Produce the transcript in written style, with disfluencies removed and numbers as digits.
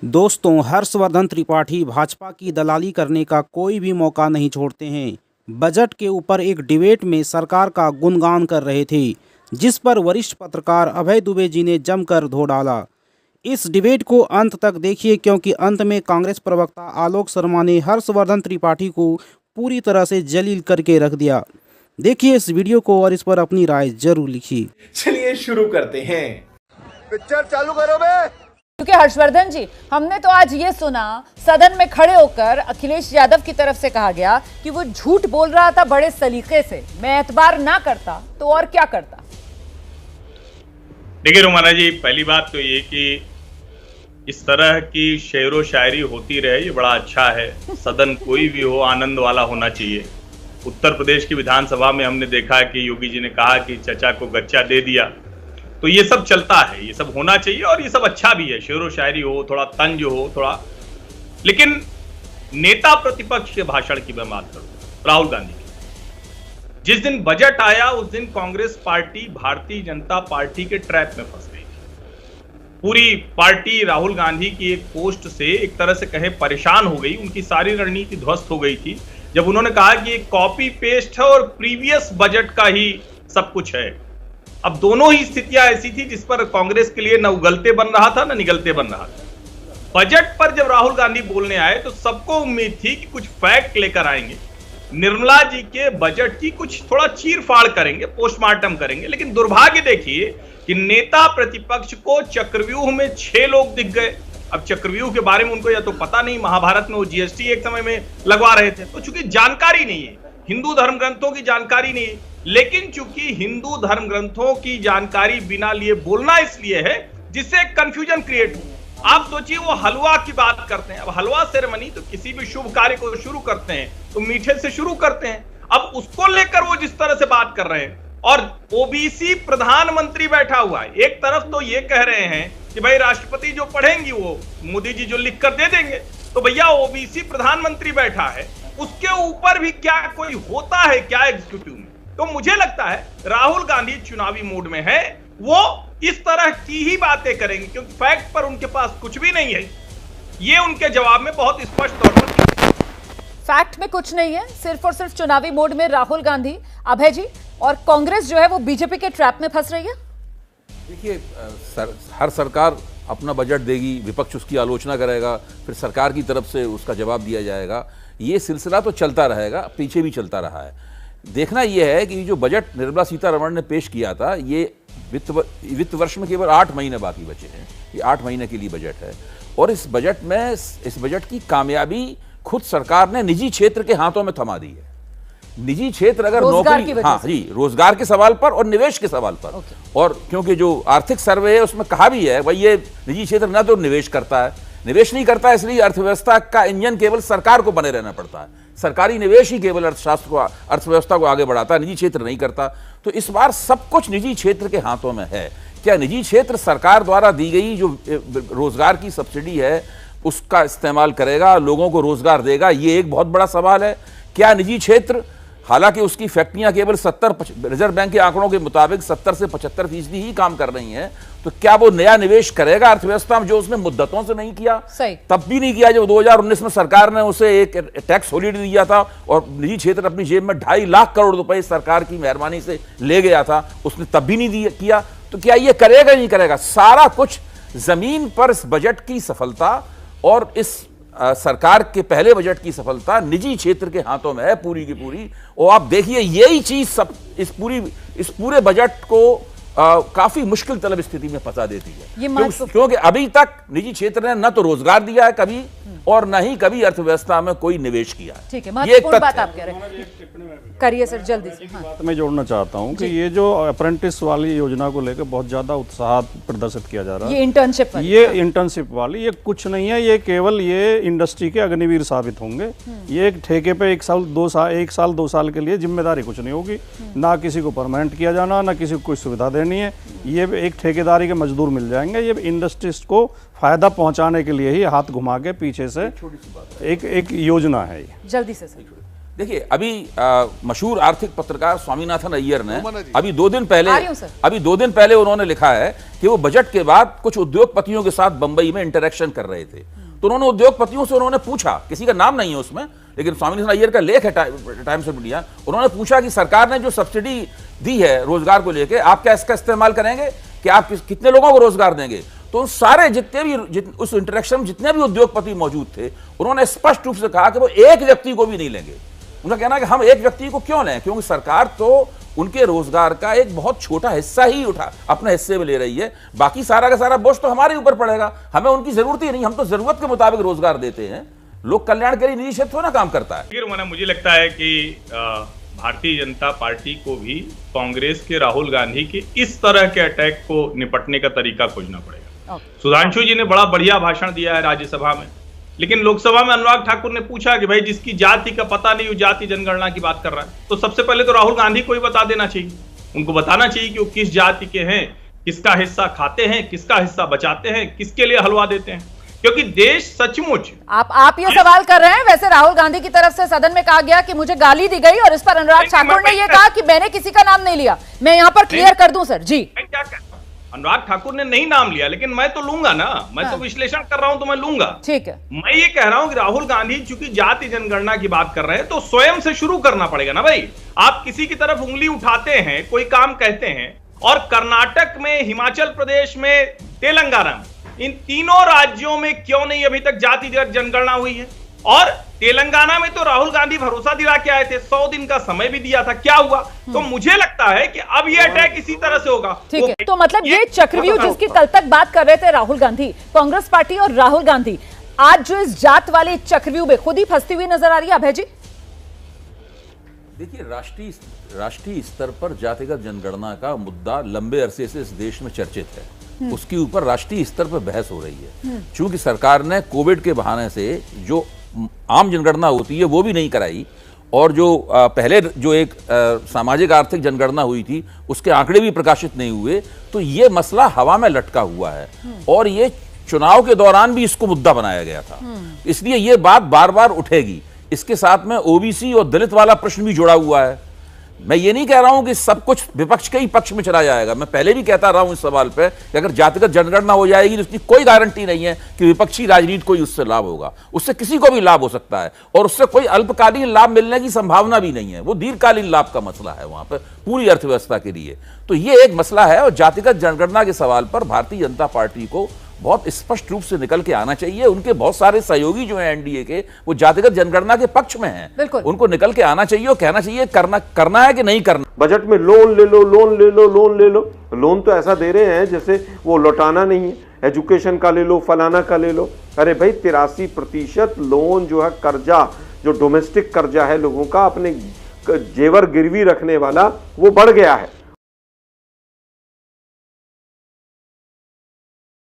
दोस्तों, हर्षवर्धन त्रिपाठी भाजपा की दलाली करने का कोई भी मौका नहीं छोड़ते हैं। बजट के ऊपर एक डिबेट में सरकार का गुणगान कर रहे थे, जिस पर वरिष्ठ पत्रकार अभय दुबे जी ने जमकर धो डाला। इस डिबेट को अंत तक देखिए, क्योंकि अंत में कांग्रेस प्रवक्ता आलोक शर्मा ने हर्षवर्धन त्रिपाठी को पूरी तरह से जलील करके रख दिया। देखिए इस वीडियो को और इस पर अपनी राय जरूर लिखिए। चलिए शुरू करते हैं। पिक्चर चालू करो बे। क्योंकि हर्षवर्धन जी, हमने तो आज ये सुना सदन में खड़े होकर अखिलेश यादव की तरफ से कहा गया कि वो झूठ बोल रहा था बड़े सलीके से। मैं एतबार ना करता तो और क्या करता। देखिए रोमाना जी, पहली बात तो ये कि इस तरह की शेरो शायरी होती रहे, ये बड़ा अच्छा है। सदन कोई भी हो, आनंद वाला होना चाहिए। उत्तर प्रदेश की विधानसभा में हमने देखा कि योगी जी ने कहा कि चचा को गच्चा दे दिया, तो ये सब चलता है, ये सब होना चाहिए और ये सब अच्छा भी है। शेरो शायरी हो, थोड़ा तंज हो, थोड़ा। लेकिन नेता प्रतिपक्ष के भाषण की मैं बात करूं, राहुल गांधी की। जिस दिन बजट आया उस दिन कांग्रेस पार्टी भारतीय जनता पार्टी के ट्रैप में फंस गई थी। पूरी पार्टी राहुल गांधी की एक पोस्ट से एक तरह से कहे परेशान हो गई। उनकी सारी रणनीति ध्वस्त हो गई थी जब उन्होंने कहा कि एक कॉपी पेस्ट है और प्रीवियस बजट का ही सब कुछ है। अब दोनों ही स्थितियां ऐसी थी जिस पर कांग्रेस के लिए न उगलते बन रहा था न निगलते बन रहा था। बजट पर जब राहुल गांधी बोलने आए तो सबको उम्मीद थी कि कुछ फैक्ट लेकर आएंगे, निर्मला जी के बजट की कुछ थोड़ा चीरफाड़ करेंगे, पोस्टमार्टम करेंगे। लेकिन दुर्भाग्य देखिए कि नेता प्रतिपक्ष को चक्रव्यूह में 6 लोग दिख गए। अब चक्रव्यूह के बारे में उनको या तो पता नहीं, महाभारत में वो जीएसटी एक समय में लगवा रहे थे, तो चूंकि जानकारी नहीं है, हिंदू धर्म ग्रंथों की जानकारी नहीं है। लेकिन चूंकि हिंदू धर्म ग्रंथों की जानकारी बिना लिए बोलना इसलिए है जिससे कंफ्यूजन क्रिएट हो। आप सोचिए, वो हलवा की बात करते हैं। अब हलवा सेरेमनी तो किसी भी शुभ कार्य को शुरू करते हैं तो मीठे से शुरू करते हैं। अब उसको लेकर वो जिस तरह से बात कर रहे हैं, और ओबीसी प्रधानमंत्री बैठा हुआ है। एक तरफ तो ये कह रहे हैं कि भाई राष्ट्रपति जो पढ़ेंगी वो मोदी जी जो लिख कर दे देंगे, तो भैया ओबीसी प्रधानमंत्री बैठा है, उसके ऊपर भी क्या कोई होता है क्या एग्जीक्यूटिव में? तो मुझे लगता है राहुल गांधी चुनावी मूड में है, वो इस तरह की ही बातें करेंगे क्योंकि फैक्ट पर उनके पास कुछ भी नहीं है। ये उनके जवाब में बहुत स्पष्ट तौर पर फैक्ट में कुछ नहीं है, सिर्फ और सिर्फ चुनावी मोड में राहुल गांधी। अभय जी, और कांग्रेस जो है वो बीजेपी के ट्रैप में फंस रही है। देखिए, हर सरकार अपना बजट देगी, विपक्ष उसकी आलोचना करेगा, फिर सरकार की तरफ से उसका जवाब दिया जाएगा। ये सिलसिला तो चलता रहेगा, पीछे भी चलता रहा है। देखना यह है कि जो बजट निर्मला सीतारमण ने पेश किया था, ये वित्त वर्ष में केवल 8 महीने बाकी बचे हैं। ये 8 महीने के लिए बजट है और इस बजट की कामयाबी खुद सरकार ने निजी क्षेत्र के हाथों में थमा दी है। निजी क्षेत्र अगर नौकरी, हाँ जी, रोजगार के सवाल पर और निवेश के सवाल पर। और क्योंकि जो आर्थिक सर्वे है उसमें कहा भी है भाई ये निजी क्षेत्र ना तो निवेश करता है, निवेश नहीं करता है, इसलिए अर्थव्यवस्था का इंजन केवल सरकार को बने रहना पड़ता है। सरकारी निवेश ही केवल अर्थव्यवस्था को आगे बढ़ाता है, निजी क्षेत्र नहीं करता। तो इस बार सब कुछ निजी क्षेत्र के हाथों में है। क्या निजी क्षेत्र सरकार द्वारा दी गई जो रोजगार की सब्सिडी है उसका इस्तेमाल करेगा, लोगों को रोजगार देगा? ये एक बहुत बड़ा सवाल है। क्या निजी क्षेत्र, हालांकि उसकी फैक्ट्रियां केवल 70, रिजर्व बैंक के आंकड़ों के मुताबिक 70 से 75% ही काम कर रही हैं, तो क्या वो नया निवेश करेगा अर्थव्यवस्था में जो उसने मुद्दतों से नहीं किया? सही, तब भी नहीं किया जब 2019 में सरकार ने उसे एक टैक्स हॉलिडे दिया था और निजी क्षेत्र अपनी जेब में 2.5 लाख करोड़ रुपए सरकार की मेहरबानी से ले गया था, उसने तब भी नहीं किया। तो क्या ये करेगा? नहीं करेगा। सारा कुछ जमीन पर इस बजट की सफलता और इस सरकार के पहले बजट की सफलता निजी क्षेत्र के हाथों में है पूरी की पूरी। और आप देखिए यही चीज सब इस पूरे बजट को काफी मुश्किल तलब स्थिति में फंसा देती है, क्योंकि अभी तक निजी क्षेत्र ने न तो रोजगार दिया है कभी और न ही कभी अर्थव्यवस्था में कोई निवेश किया है। ठीक है, महत्वपूर्ण बात आप कह रहे हैं, करिए सर जल्दी से। हाँ। बात मैं जोड़ना चाहता हूं कि ये जो अप्रेंटिस वाली योजना को लेकर बहुत ज्यादा उत्साह प्रदर्शित किया जा रहा है, ये इंटर्नशिप वाली, ये कुछ नहीं है, ये केवल ये इंडस्ट्री के अग्निवीर साबित होंगे। ये एक ठेके पे 1 साल 2 साल के लिए जिम्मेदारी कुछ नहीं होगी, ना किसी को परमानेंट किया जाना, ना किसी को कोई सुविधा देनी है। ये एक ठेकेदारी के मजदूर मिल जाएंगे। ये इंडस्ट्रीज को फायदा पहुंचाने के लिए ही हाथ घुमा के पीछे से एक योजना है। जल्दी से सर। देखिए, अभी मशहूर आर्थिक पत्रकार स्वामीनाथन अय्यर ने अभी 2 दिन पहले उन्होंने लिखा है कि वो बजट के बाद कुछ उद्योगपतियों के साथ बंबई में इंटरेक्शन कर रहे थे। तो उन्होंने उद्योगपतियों से उन्होंने पूछा, किसी का नाम नहीं है उसमें, लेकिन स्वामीनाथन अय्यर का लेख है टाइम्स ऑफ इंडिया, उन्होंने पूछा कि सरकार ने जो सब्सिडी दी है रोजगार को लेकर, आप क्या इसका इस्तेमाल करेंगे, कि आप कितने लोगों को रोजगार देंगे। तो सारे उस इंटरेक्शन में जितने भी उद्योगपति मौजूद थे, उन्होंने स्पष्ट रूप से कहा कि वो एक व्यक्ति को भी नहीं लेंगे। उनका कहना है कि हम एक व्यक्ति को क्यों लें, क्योंकि सरकार तो उनके रोजगार का एक बहुत छोटा हिस्सा ही अपने हिस्से में ले रही है, बाकी सारा का सारा बोझ तो हमारे ऊपर पड़ेगा, हमें उनकी जरूरत ही नहीं, हम तो जरूरत के मुताबिक रोजगार देते हैं, लोक कल्याण के लिए निजी क्षेत्र थोड़ा काम करता है। मुझे लगता है कि भारतीय जनता पार्टी को भी कांग्रेस के राहुल गांधी के इस तरह के अटैक को निपटने का तरीका खोजना पड़ेगा। सुधांशु जी ने बड़ा बढ़िया भाषण दिया है राज्यसभा में, लेकिन लोकसभा में अनुराग ठाकुर ने पूछा कि भाई जिसकी जाति का पता नहीं, वो जाति जनगणना की बात कर रहा है, तो सबसे पहले तो राहुल गांधी को ही बता देना चाहिए, उनको बताना चाहिए कि वो किस जाति के हैं, किसका हिस्सा खाते हैं, किसका हिस्सा बचाते हैं, किसके लिए हलवा देते हैं, क्योंकि देश सचमुच। आप ये सवाल कर रहे हैं। वैसे राहुल गांधी की तरफ से सदन में कहा गया कि मुझे गाली दी गई, और इस पर अनुराग ठाकुर ने यह कहा कि मैंने किसी का नाम नहीं लिया। मैं यहाँ पर क्लियर कर दूं सर जी, अनुराग ठाकुर ने नहीं नाम लिया, लेकिन मैं तो लूंगा ना, मैं तो विश्लेषण कर रहा हूं तो मैं लूंगा। ठीक है, मैं ये कह रहा हूं कि राहुल गांधी चूंकि जाति जनगणना की बात कर रहे हैं, तो स्वयं से शुरू करना पड़ेगा ना भाई। आप किसी की तरफ उंगली उठाते हैं, कोई काम कहते हैं, और कर्नाटक में, हिमाचल प्रदेश में, तेलंगाना में, इन तीनों राज्यों में क्यों नहीं अभी तक जातिगत जनगणना हुई है? और तेलंगाना में तो राहुल गांधी भरोसा दिला के आए थे, 100 दिन का समय भी दिया था, क्या हुआ? तो मुझे लगता है कि अब ये अटैक इसी तरह से होगा। ठीक है, तो मतलब ये चक्रव्यूह जिसकी कल तक बात कर रहे थे राहुल गांधी, कांग्रेस पार्टी और राहुल गांधी, आज जो इस जात वाले चक्रव्यूह में खुद ही फंसती हुई नजर आ रही है अभय जी। देखिए, राष्ट्रीय स्तर पर जातिगत जनगणना का मुद्दा लंबे अरसे से इस देश में चर्चित है, उसके ऊपर राष्ट्रीय स्तर पर बहस हो रही है। चूंकि सरकार ने कोविड के बहाने से जो आम जनगणना होती है वो भी नहीं कराई, और जो पहले जो एक सामाजिक आर्थिक जनगणना हुई थी उसके आंकड़े भी प्रकाशित नहीं हुए, तो ये मसला हवा में लटका हुआ है, और ये चुनाव के दौरान भी इसको मुद्दा बनाया गया था, इसलिए ये बात बार बार उठेगी। इसके साथ में ओबीसी और दलित वाला प्रश्न भी जुड़ा हुआ है। मैं ये नहीं कह रहा हूं कि सब कुछ विपक्ष के ही पक्ष में चला जाएगा, मैं पहले भी कहता रहा हूं इस सवाल पे कि अगर जातिगत जनगणना हो जाएगी तो उसकी कोई गारंटी नहीं है कि विपक्षी राजनीति को ही उससे लाभ होगा, उससे किसी को भी लाभ हो सकता है, और उससे कोई अल्पकालीन लाभ मिलने की संभावना भी नहीं है, वो दीर्घकालीन लाभ का मसला है वहां पर पूरी अर्थव्यवस्था के लिए। तो ये एक मसला है, और जातिगत जनगणना के सवाल पर भारतीय जनता पार्टी को बहुत स्पष्ट रूप से निकल के आना चाहिए। उनके बहुत सारे सहयोगी जो हैं एनडीए के, वो जातिगत जनगणना के पक्ष में हैं, उनको निकल के आना चाहिए और कहना चाहिए करना है कि नहीं करना। बजट में लोन ले लो, लोन ले लो, लोन ले लो, लोन तो ऐसा दे रहे हैं जैसे वो लौटाना नहीं है, एजुकेशन का ले लो, फलाना का ले लो। अरे भाई, 83% लोन जो है, कर्जा जो डोमेस्टिक कर्जा है लोगों का, अपने जेवर गिरवी रखने वाला, वो बढ़ गया है।